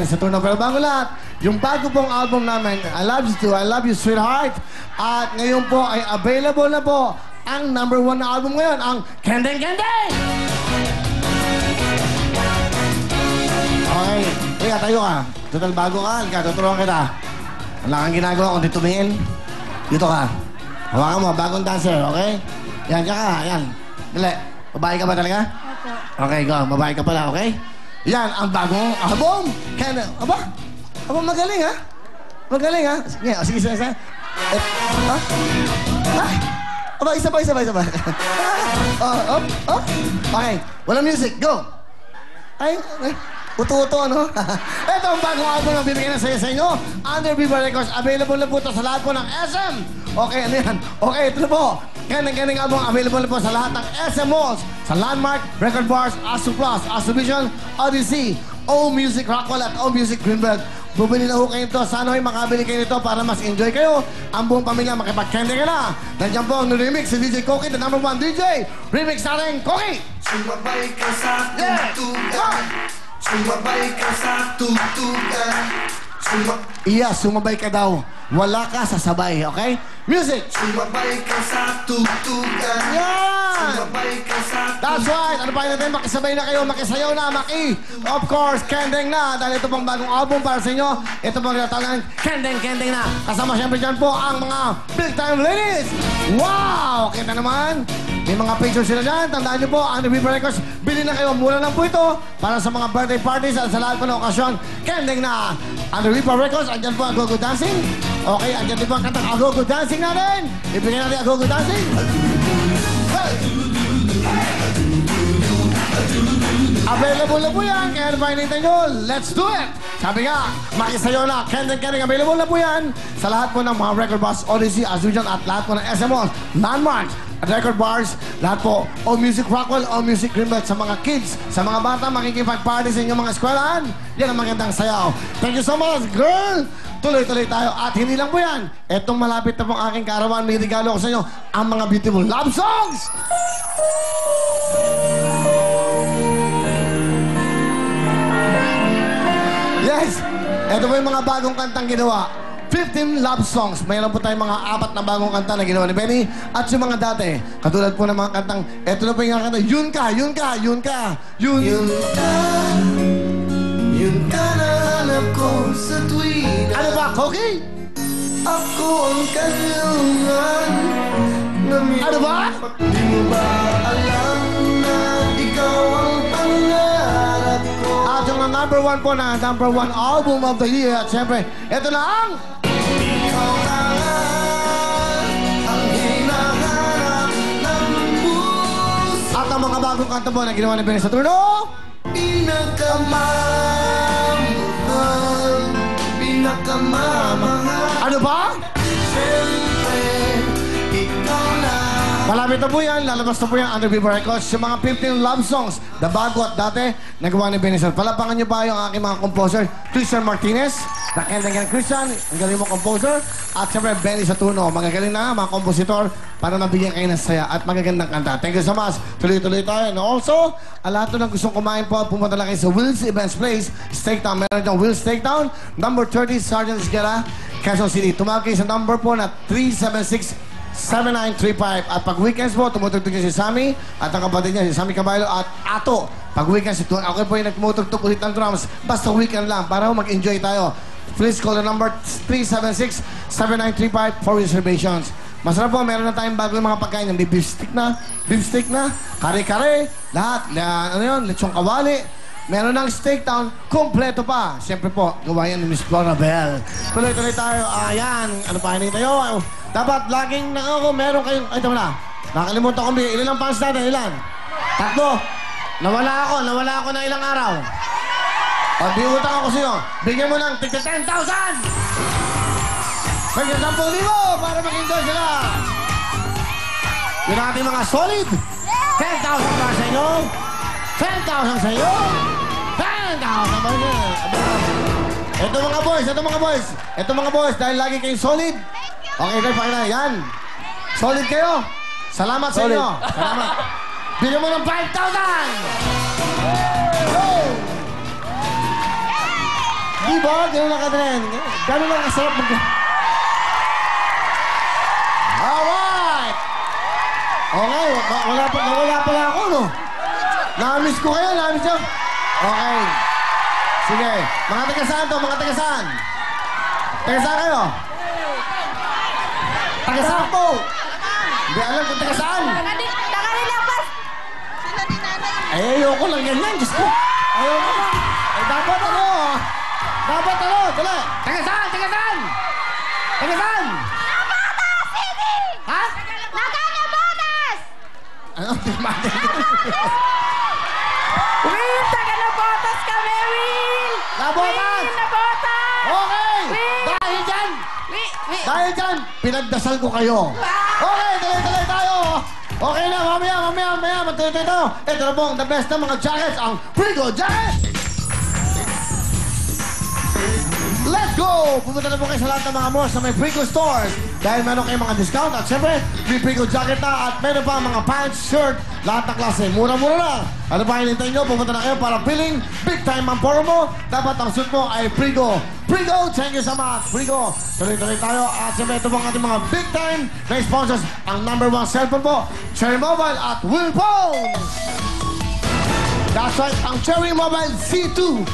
Sa turno. Pero bago lahat, yung bago pong album namin, I Love You Too, I Love You Sweetheart. At ngayon po ay available na po ang #1 na album ngayon, ang Kendeng Kendeng! Okay, kaya tayo ka. Total bago ka, tuturuan kita. Wala kang ginagawa kundi tumingin. Dito ka. Hawakan mo, bagong dancer, okay? Yan, ka, yan. Dali, babae ka ba talaga? Opo. Okay, go. Babae ka pala, okay? Yan, ang bagong album. Kaya, aba, magaling, ha? Magaling, ha? Sige, sige. Ha? Aba, isa pa. Okay, walang music, go. Ay, uto-uto, ano? Ito ang bagong album na bibigyan na sa inyo. Under Viva Records, available na po ito sa lahat po ng SM. Okay, ano yan? Okay, ito na po. Ganang album, available na po sa lahat ng SM Malls, sa Landmark, Record Bars, Asu Plus, Asu Vision, Odyssey, O Music Rockwell at O Music Greenbelt. Bumili na ho kayo ito. Sana ay makabili kayo nito para mas enjoy kayo. Ang buong pamilya makipag-kende ka na. Nandiyan po ang remix si DJ Koki, the #1 DJ. Remix natin, Koki! Sumabay ka sa tutugan. Sumabay ka sa tutugan. Sumabay ka daw. Wala ka sasabay, okay? Music! Sumabay ka sa tutugan. Yan! Sumabay ka sa tutugan. That's right! Ano pa natin? Makisabay na kayo, makisayaw na, Of course, Kendeng na. Dahil ito pong bagong album para sa inyo. Ito pong tinatawag Kendeng na. Kasama siyempre dyan po ang mga big-time ladies. Wow! Kita naman. May mga pictures sila dyan. Tandaan niyo po, Under Viva Records, bilhin na kayo. Mura lang po ito para sa mga birthday parties at sa lahat po ng okasyon. Kendeng na. Under Viva Records, andyan po ang Go-Go Dancing. Okay, andyan din po ang kantang Go-Go Dancing natin. Ibigyan natin ang Go-Go Dancing. Hey! Available na po yan. Kaya napahinintay nyo, let's do it! Sabi nga, makisayo na. Kendeng. Available na po yan sa lahat po ng mga Record Bars, Odyssey, Azujan at lahat po ng SMOs, Landmarks, Record Bars, lahat po. O Music Rockwell, O Music Greenbelt sa mga kids, sa mga bata, makikipag-party sa inyong mga eskwelahan. Yan ang magandang sayaw. Thank you so much, girl! Tuloy-tuloy tayo. At hindi lang po yan. Etong malapit na pong aking karawan, may regalo ko sa inyo, ang mga beautiful love songs! Yes! Ito po yung mga bagong kantang ginawa. 15 love songs. Mayroon po tayong mga 4 na bagong kanta na ginawa ni Benny. At yung mga dati, katulad po ng mga kantang, ito na po yung kanta, Yun ka na hanap ko sa tuwina. Ano ba, Koki? Ako ang kanlungan. Ano ba? Di mo ba alam na ikaw ang pangarap ko? At yung #1 po na #1 album of the year. At syempre, ito na ang... Ikaw na ang hinahanap ng puso. At ang mga bagong kanta po na ginawa ni Benny sa turno. Pinakamamahal. Ano ba? Siyempre, ikaw na. Malapit na po yan. Lalabas na po yan Under Viva Records. Yung mga 15 love songs na bago at dati nagawa ni Benny. Palapangan niyo pa yung aking mga composer, Christian Martinez. Nakendeng Christian, ang galing mo composer. At siyempre, Benny sa turno. Magagaling na mga kompositor para mabigyan kayo ng saya at magagandang kanta. Thank you so much. Tuloy-tuloy tayo. And also, lahat ng gustong kumain po, pumunta lang kayo sa Will's Events Place, Steaktown. Meron dyan Will's Steaktown, number 30, Sergeant Esguerra, Quezon City. Tumawag kayo sa number po na 376-7935. At pag weekends po, tumutugtog niya si Sammy at ang kapatid niya, si Sammy Caballo at Ato. Pag weekends, okay po yung nagtumutugtog ulit ng drums. Basta weekend lang para mag-enjoy tayo. Please call the number 376-7935 for reservations. Masarap po, meron na tayong bago yung mga pagkain. May beef steak na, kare-kare, lahat. Ano yun, lechong kawali. Meron ng Steaktown, kompleto pa. Siyempre po, gawa yan ni Miss Florabel. Tuloy-tuloy tayo. Ayan, ano pa hinay tayo? Dapat laging meron kayong... Ay, tama na. Nakalimutan ko, ilan ang fans natin? Ilan? 3. Nawala ako ng ilang araw. Pag biutang ako sa'yo, bigyan mo ng tigta 10,000! Bigyan 10,000 para mag-enjoy sila! Yun ang ating mga solid! 10,000 para sa inyo! 10,000 sa iyo! 10,000 para sa inyo! Ito mga boys, dahil lagi kayong solid. Okay, pakina, yan. Solid kayo. Salamat sa inyo. Salamat. Bigyan mo ng 5,000! Go! Di ba? Ganun lang kadalhin. Ganun lang kasarap mag... Alright! Okay, nawala pala ako, no? Namiss ko kayo, namiss ko. Okay. Sige. Mga taga-saan to? Mga taga-saan? Taga-saan kayo? Taga-saan po? Hindi alam kung taga-saan. Nakalilapas! Sila ni nanay. Ay, ayoko lang ganyan. Diyos ko. Ayoko lang. Eh, dapat ano? Dapat ano? Dali. Taga-saan? Taga-saan? Taga-saan? Nabotas, Sidi! Ha? Naganabotas! Ano? Will, Taganabotas kami, Will! Nabotas! Will, nabotas! Okay! Will! Dahil dyan! Will! Dahil dyan, pinagdasal ko kayo. Okay, tuloy-tuloy tayo. Okay na, mamaya, matuloy tayo. Ito na pong the best na mga jackets, ang Frigo Jacket! Let's go! Pumunta na po kayo sa lahat ng mga malls sa may Frigo stores. Dahil meron kayong mga discount at syempre, may Frigo Jacket na at meron pa mga pants, shirt, lahat ng klase. Mura-mura lang. Ano pa hinintay nyo? Pumunta na kayo para feeling big time ang poro mo. Dapat ang suit mo ay Frigo. Frigo, thank you so much. Frigo, tuloy-tuloy tayo. At syempre, ito pong ating mga big time na sponsors. Ang #1 cellphone po, Cherry Mobile at Will Phone. That's right, ang Cherry Mobile C2.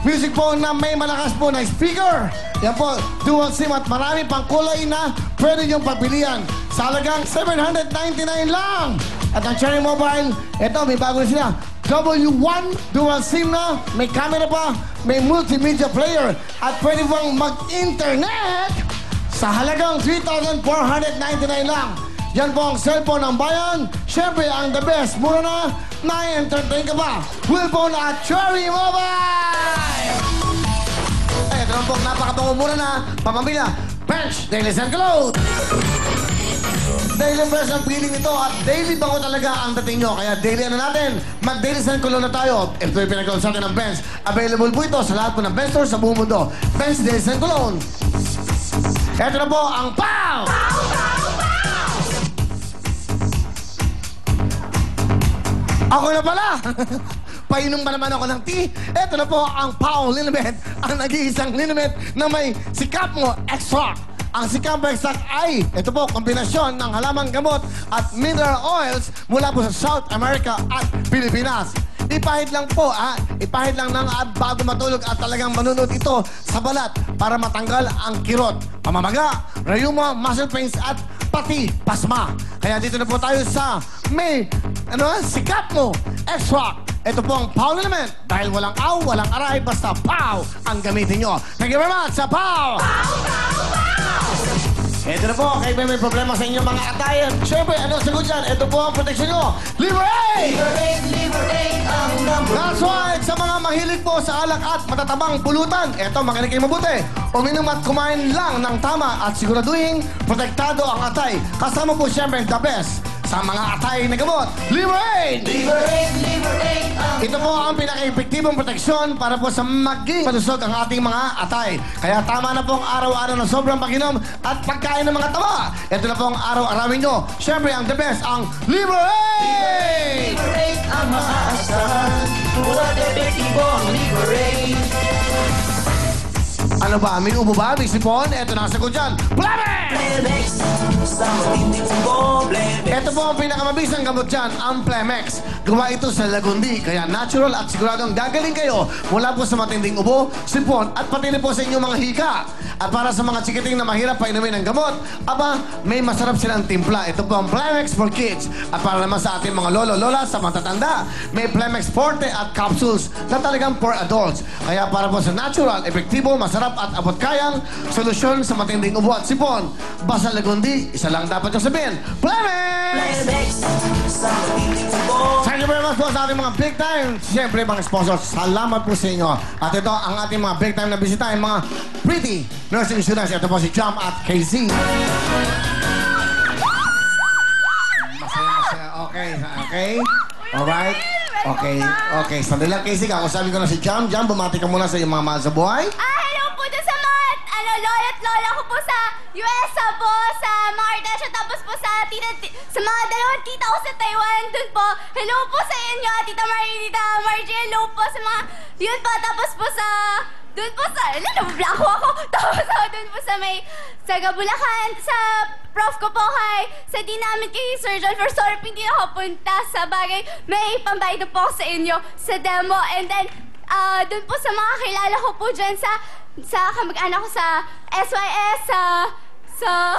Music po na may malakas po na speaker. Yan po, dual SIM at marami pang kulay na pwede niyong pagpilian. Sa halagang 799 lang. At ang Cherry Mobile, ito, may bago na sila. W1 dual SIM na, may camera pa, may multimedia player, at pwede pang mag-internet sa halagang 3,499 lang. Yan po ang cellphone ng bayan. Siyempre, ang the best. Mura na, na-entertain ka pa. Willphone at Cherry Mobile! Ay, ito lang po, napakabango mura na. Pamamila, Bench, Daily Sun Clothes. Daily fresh ang feeling nito at daily bango talaga ang dating nyo. Kaya daily ano natin, mag-daily Sun Cologne na tayo. Ito yung pinag-call sa atin ng Bench. Available po ito sa lahat po ng Bench stores sa buong mundo. Bench Daily Sun Cologne. Ito na po ang POW! Ako na pala! Painom pa naman ako ng tea. Ito na po ang POW Liniment. Ang nag-iisang liniment na may sikap mo extract. Ang sikap mo extract ay, ito po, kombinasyon ng halamang gamot at mineral oils mula po sa South America at Pilipinas. Ipahid lang po, ipahid lang ng bago matulog at talagang manunod ito sa balat para matanggal ang kirot, pamamaga, rayuma, muscle pains at pati pasma. Kaya dito na po tayo sa may, sikap mo extract. Ito po ang POW Liniment. Dahil walang aw, walang aray, basta POW ang gamitin nyo. Thank you very much sa POW! Ito na po, kayo may problema sa inyong mga atayan. Siyempre, ano sagot dyan? Ito po ang proteksyon nyo. Liberate! Liberate ang number. That's right! Sa mga mahilig po sa alak at matatabang pulutan, eto, makinig kayo mabuti. Uminom at kumain lang ng tama at siguraduhin protektado ang atay. Kasama po siyempre the best sa mga atay na gamot. Liberate! Liberate ang Ito po ang pinaka-epektibong proteksyon para po sa maging malusog ang ating mga atay. Kaya tama na po ang araw-araw na sobrang pag-inom at pagkain ng mga taba. Ito na po ang araw-arawin nyo. Siyempre, ang the best, ang Liberate! Liberate ang maasahan. Mula epektibo ang Liberate. Ano ba? May ubo ba? May sipon? Ito na ang sagot dyan. Plemex! Plemex, sa matinding ubo, Plemex. Ito po ang pinakamabisang gamot dyan, ang Plemex. Gawa ito sa Lagundi, kaya natural at siguradong gagaling kayo mula po sa matinding ubo, sipon, at pati rin po sa inyong mga hika. At para sa mga chikiting na mahirap pa inumin ng gamot, aba, may masarap silang timpla. Ito po ang Plemex for Kids. At para naman sa ating mga lolo-lola, sa matatanda, may Plemex Forte at capsules na talagang for adults. Kaya para po sa natural, epektibo, masarap at abot-kayang solusyon sa matinding ubo at sipon. Basta Lagundi, isa lang dapat yung sabihin, Plemex! Plemex, sa matinding ubo. Thank you very much po sa ating mga big time. Siyempre, mga sponsors, salamat po sa inyo. At ito ang ating mga big time na bisitahin, mga pretty nursing students. Ito po si Jam at KC. Masaya. Okay. Alright. Okay. Sandali lang, KC. Sabi ko na si Jam. Jam, bumati ka muna sa iyong mga mahal sa buhay. Hello po dun sa mga, lola at lola ko po sa US po, sa mga Ardesha, tapos po sa mga dalawang tita ko sa Taiwan, dun po. Hello po sa inyo, Tita Marie, Tita Margie, hello po sa mga, yun po, tapos po sa Doon po sa, nablack ako. Tapos doon po sa Bulacan, sa prof ko po sa dinamit kay Sir John for sorry, hindi ako punta sa bagay. May pambayad na po ako sa inyo sa demo. And then, doon po sa mga kilala ko po dyan sa kamag-anak ko sa SYS, sa